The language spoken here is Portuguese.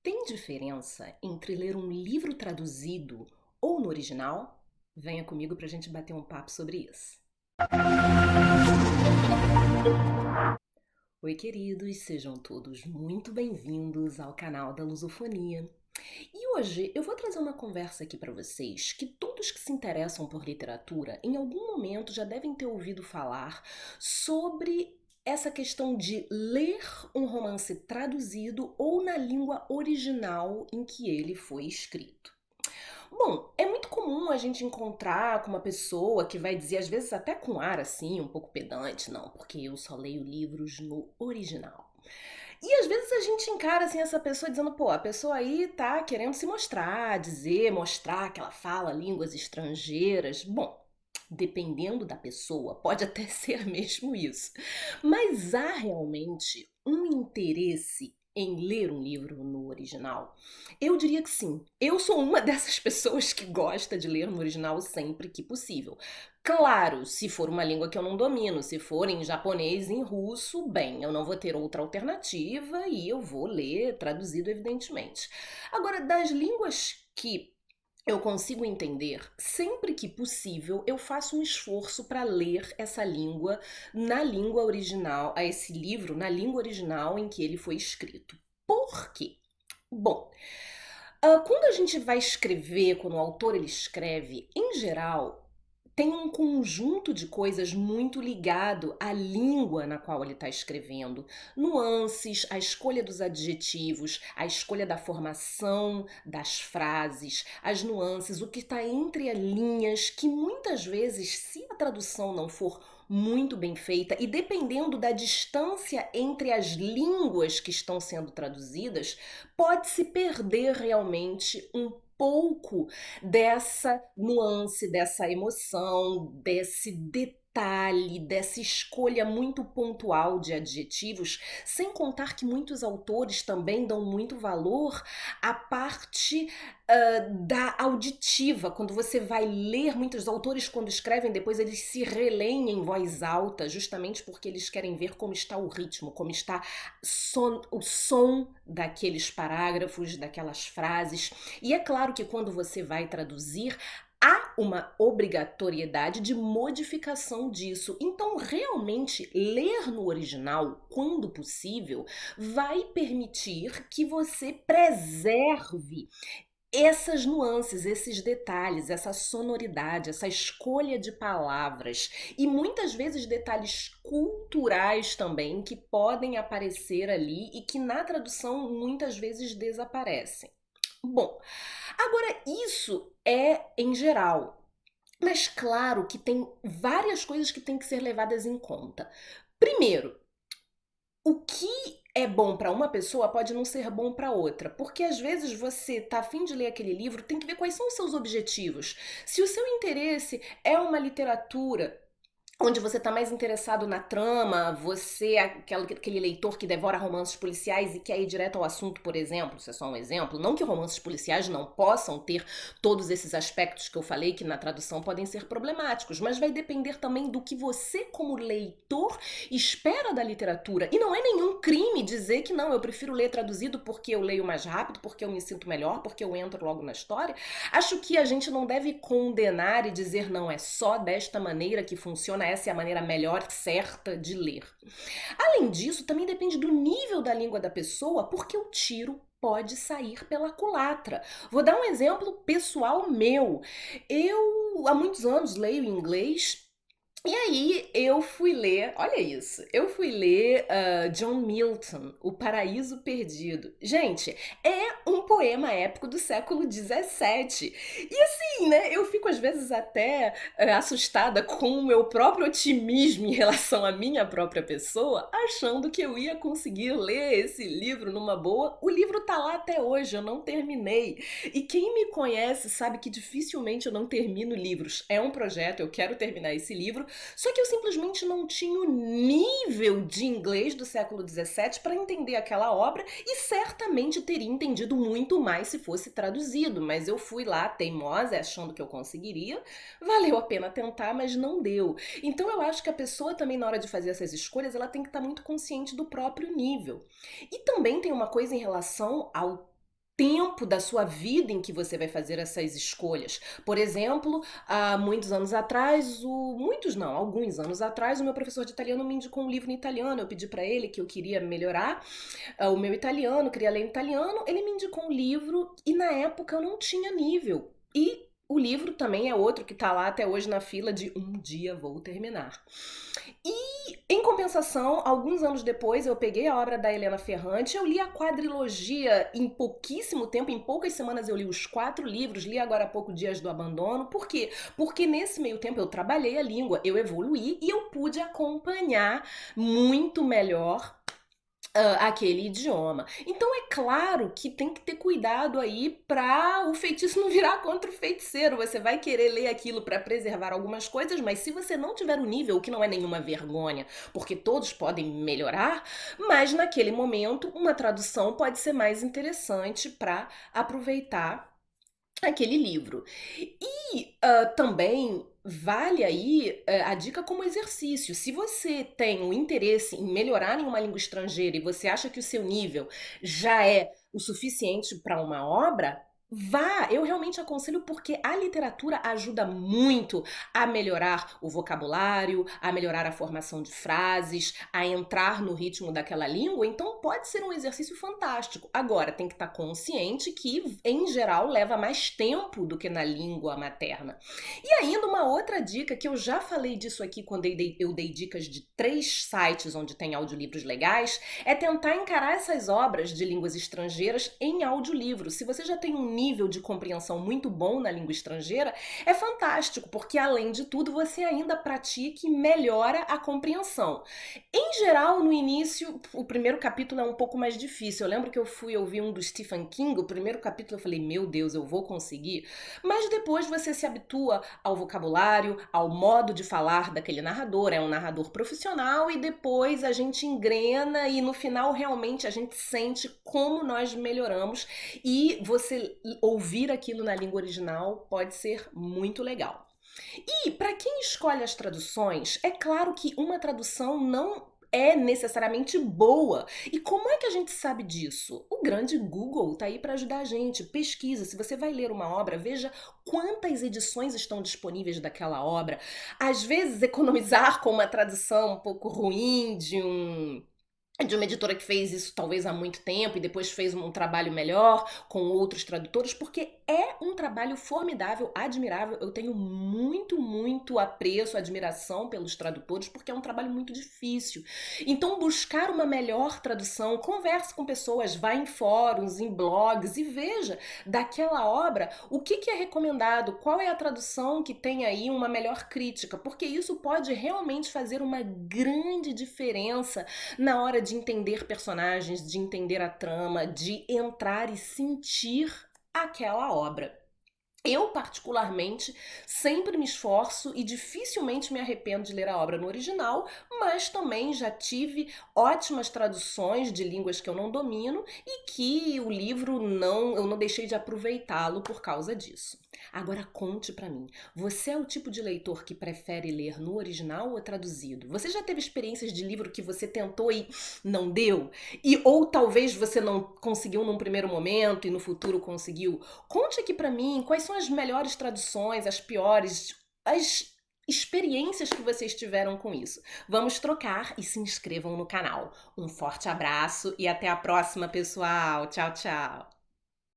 Tem diferença entre ler um livro traduzido ou no original? Venha comigo para a gente bater um papo sobre isso. Oi, queridos, sejam todos muito bem-vindos ao canal da Lusofonia. E hoje eu vou trazer uma conversa aqui para vocês que todos que se interessam por literatura em algum momento já devem ter ouvido falar sobre essa questão de ler um romance traduzido ou na língua original em que ele foi escrito. Bom, é muito comum a gente encontrar com uma pessoa que vai dizer, às vezes até com ar assim, um pouco pedante, não, porque eu só leio livros no original. E às vezes a gente encara assim essa pessoa dizendo, pô, a pessoa aí tá querendo se mostrar, dizer, mostrar que ela fala línguas estrangeiras. Bom, dependendo da pessoa, pode até ser mesmo isso. Mas há realmente um interesse em ler um livro no original? Eu diria que sim. Eu sou uma dessas pessoas que gosta de ler no original sempre que possível. Claro, se for uma língua que eu não domino, se for em japonês, em russo, bem, eu não vou ter outra alternativa e eu vou ler traduzido, evidentemente. Agora, das línguas que eu consigo entender, sempre que possível, eu faço um esforço para ler essa língua na língua original, a esse livro na língua original em que ele foi escrito. Por quê? Bom, quando a gente vai escrever, quando o autor ele escreve, em geral, tem um conjunto de coisas muito ligado à língua na qual ele está escrevendo. Nuances, a escolha dos adjetivos, a escolha da formação das frases, as nuances, o que está entre as linhas, que muitas vezes, se a tradução não for muito bem feita e dependendo da distância entre as línguas que estão sendo traduzidas, pode-se perder realmente um pouco dessa nuance, dessa emoção, desse detalhe, dessa escolha muito pontual de adjetivos, sem contar que muitos autores também dão muito valor à parte da auditiva. Quando você vai ler, muitos autores, quando escrevem, depois eles se releem em voz alta, justamente porque eles querem ver como está o ritmo, como está o som daqueles parágrafos, daquelas frases. E é claro que quando você vai traduzir, há uma obrigatoriedade de modificação disso. Então, realmente, ler no original, quando possível, vai permitir que você preserve essas nuances, esses detalhes, essa sonoridade, essa escolha de palavras e muitas vezes detalhes culturais também que podem aparecer ali e que na tradução muitas vezes desaparecem. Bom, agora isso é em geral, mas claro que tem várias coisas que têm que ser levadas em conta. Primeiro, o que é bom para uma pessoa pode não ser bom para outra, porque às vezes você tá a fim de ler aquele livro, tem que ver quais são os seus objetivos. Se o seu interesse é uma literatura onde você está mais interessado na trama, você é aquele leitor que devora romances policiais e quer ir direto ao assunto, por exemplo, isso é só um exemplo, não que romances policiais não possam ter todos esses aspectos que eu falei que na tradução podem ser problemáticos, mas vai depender também do que você como leitor espera da literatura, e não é nenhum crime dizer que não, eu prefiro ler traduzido porque eu leio mais rápido, porque eu me sinto melhor, porque eu entro logo na história. Acho que a gente não deve condenar e dizer não, é só desta maneira que funciona, essa é a maneira melhor, certa de ler. Além disso, também depende do nível da língua da pessoa, porque o tiro pode sair pela culatra. Vou dar um exemplo pessoal meu. Eu há muitos anos leio inglês e aí eu fui ler, olha isso, eu fui ler John Milton, O Paraíso Perdido. Gente, é um poema épico do século XVII. E assim, né, eu fico às vezes até assustada com o meu próprio otimismo em relação à minha própria pessoa, achando que eu ia conseguir ler esse livro numa boa. O livro tá lá até hoje, eu não terminei. E quem me conhece sabe que dificilmente eu não termino livros. É um projeto, eu quero terminar esse livro, só que eu simplesmente não tinha o nível de inglês do século XVII para entender aquela obra e certamente teria entendido muito mais se fosse traduzido, mas eu fui lá teimosa, achando que eu conseguiria, valeu a pena tentar, mas não deu. Então eu acho que a pessoa também na hora de fazer essas escolhas, ela tem que estar muito consciente do próprio nível. E também tem uma coisa em relação ao tempo da sua vida em que você vai fazer essas escolhas. Por exemplo, há muitos anos atrás, muitos não, alguns anos atrás, o meu professor de italiano me indicou um livro em italiano. Eu pedi para ele que eu queria melhorar o meu italiano, queria ler em italiano. Ele me indicou um livro e na época eu não tinha nível. E o livro também é outro que está lá até hoje na fila de um dia vou terminar. E, em compensação, alguns anos depois, eu peguei a obra da Helena Ferrante, eu li a quadrilogia em pouquíssimo tempo, em poucas semanas eu li os 4 livros, li agora há pouco Dias do Abandono. Por quê? Porque nesse meio tempo eu trabalhei a língua, eu evoluí e eu pude acompanhar muito melhor aquele idioma. Então é claro que tem que ter cuidado aí para o feitiço não virar contra o feiticeiro. Você vai querer ler aquilo para preservar algumas coisas, mas se você não tiver o nível, o que não é nenhuma vergonha, porque todos podem melhorar, mas naquele momento uma tradução pode ser mais interessante para aproveitar aquele livro. E também vale aí a dica como exercício. Se você tem o interesse em melhorar em uma língua estrangeira e você acha que o seu nível já é o suficiente para uma obra, vá! Eu realmente aconselho porque a literatura ajuda muito a melhorar o vocabulário, a melhorar a formação de frases, a entrar no ritmo daquela língua. Então pode ser um exercício fantástico. Agora, tem que estar consciente que, em geral, leva mais tempo do que na língua materna. E ainda uma outra dica, que eu já falei disso aqui quando eu dei dicas de 3 sites onde tem audiolivros legais, é tentar encarar essas obras de línguas estrangeiras em audiolivro. Se você já tem um nível de compreensão muito bom na língua estrangeira, é fantástico, porque além de tudo você ainda pratica e melhora a compreensão. Em geral, no início, o primeiro capítulo é um pouco mais difícil. Eu lembro que eu fui ouvir um do Stephen King, o primeiro capítulo eu falei, meu Deus, eu vou conseguir. Mas depois você se habitua ao vocabulário, ao modo de falar daquele narrador, é um narrador profissional, e depois a gente engrena e no final realmente a gente sente como nós melhoramos, e você ouvir aquilo na língua original pode ser muito legal. E para quem escolhe as traduções, é claro que uma tradução não é necessariamente boa. E como é que a gente sabe disso? O grande Google tá aí para ajudar a gente. Pesquisa, se você vai ler uma obra, veja quantas edições estão disponíveis daquela obra. Às vezes, economizar com uma tradução um pouco ruim de uma editora que fez isso talvez há muito tempo e depois fez um trabalho melhor com outros tradutores, porque é um trabalho formidável, admirável. Eu tenho muito, muito apreço, admiração pelos tradutores, porque é um trabalho muito difícil. Então, buscar uma melhor tradução, converse com pessoas, vá em fóruns, em blogs e veja daquela obra o que é recomendado, qual é a tradução que tem aí uma melhor crítica, porque isso pode realmente fazer uma grande diferença na hora de entender personagens, de entender a trama, de entrar e sentir aquela obra. Eu, particularmente, sempre me esforço e dificilmente me arrependo de ler a obra no original, mas também já tive ótimas traduções de línguas que eu não domino e que o livro eu não deixei de aproveitá-lo por causa disso. Agora conte pra mim, você é o tipo de leitor que prefere ler no original ou traduzido? Você já teve experiências de livro que você tentou e não deu? Ou talvez você não conseguiu num primeiro momento e no futuro conseguiu? Conte aqui pra mim quais são as melhores traduções, as piores, as experiências que vocês tiveram com isso. Vamos trocar e se inscrevam no canal. Um forte abraço e até a próxima, pessoal. Tchau, tchau.